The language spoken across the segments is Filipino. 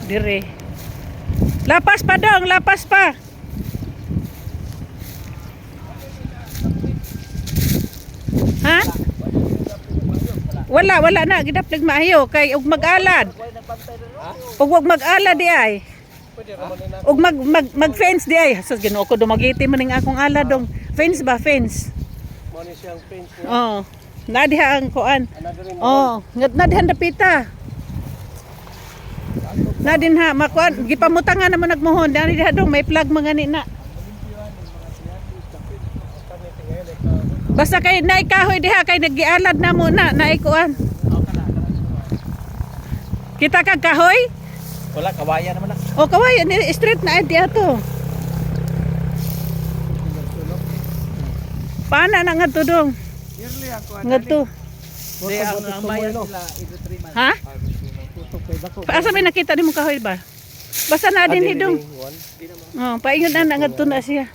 Dire. Lapas pa dong, lapas pa. Ha? Wala na gidaplig maayo kay ug mag-alad. Ug wag mag-alad di ay. Ug mag-fence di ay. Sa Ginoo ko dumagiti man ning akong alad dong. Fence ba, fence? Mo ni siyang fence. Oh. Nadiha ang kuan. Oh, nadihan dapita. Nadin ha makuan gipamutangan naman nagmuhon dani diha dong may plug mga ni na. Basta kay naay kahoy diha kay nagialad na mo na naay kuan. Kita kag kahoy? Wala kawayan naman na. O kawayan ni street na ay diha to. Paana na ngadto dong? Ngadto. Di ang bayan nila ito 3 months. Ha? Paasa may nakita nimo kahoy ba? Basta na din hidong. Oh, paingon na ngadto na siya.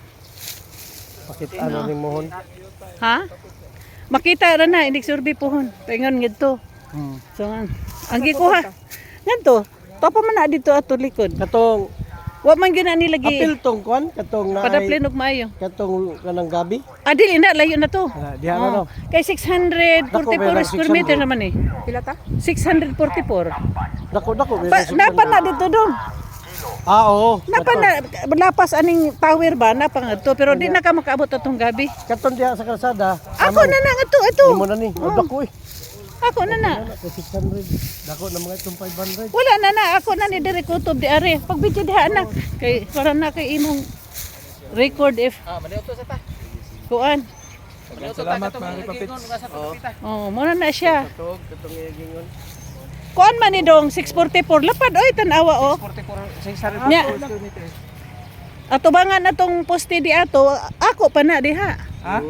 Bakit ano ning mohon? Ha? Makita ra na indik survey pohon. Paingon ngidto. So ang gikuha. Ngadto. Topa man na dito ato likod. Katong Wa man gyud na nilagi. apil tong kwan katong na Padaplin og maayo. katong kanang gabi. Dili na layo na to. Diha na no. Kay 644 square meter naman eh. Pila ta? 644. Dako. Napa na dito dong. Oo. Napa na lapas aning tower ba na pangadto pero di na ka makaabot atong gabi. Katon diha sa kalsada. Ako na na ito. Imo na ni. Dako eh. Ako na na. 600. Dako na mga itong 500. Wala na ako na ni dire kutob di are. Pag video diha na kay para na kay imong record if Mali to sa ta. kuan. Salamat mga kapit. Oh, muna na siya. Katong gingon. Kuan man ni dong 644 lapad oy tan-awa oh. 44 600 Nya. Atubangan atong poste di ato, ako pa na diha. Ha?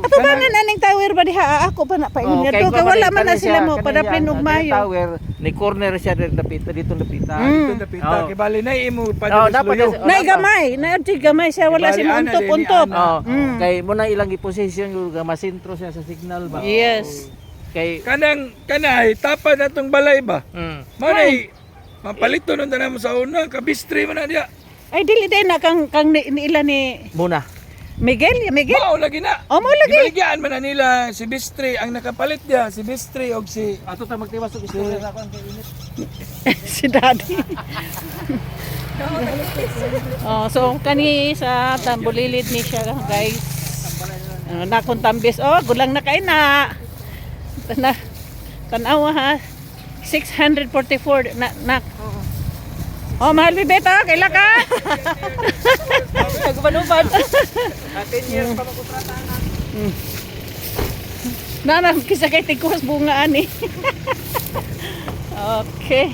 Atubangan aning tower ba diha, ako pa na paingon nga to kay wala man na sila mo padaplin og mayo. Tower, ni corner siya dapita dito dapita. Dapita kay bali na imo Oh, dapat Nay gamay, nay gamay siya wala si untop-untop. Oh, kay mo na ilang i-position yung masintro siya sa signal ba. Yes. Kay kanay tapad atong balay ba manay mapalito nun na mo sa una kabistri man na diya Ay dili din na kang niila ni muna. Miguel. mao lagi na Oh, mo lagi. ibaligyan man na nila si Bistri ang nakapalit diya si Bistri og si Ato ta magtiwas og istorya sa akong init. Si Daddy. Oh, so kani sa tambulilid ni siya guys. Nakon tambis gulang na kay na. Tanawa ha. 644 na. Oh, mahal bibeta, kaila ka? Nagbanubad. 10 years pa makontrata na. Kisa kay tigkos bunga ani. Okay.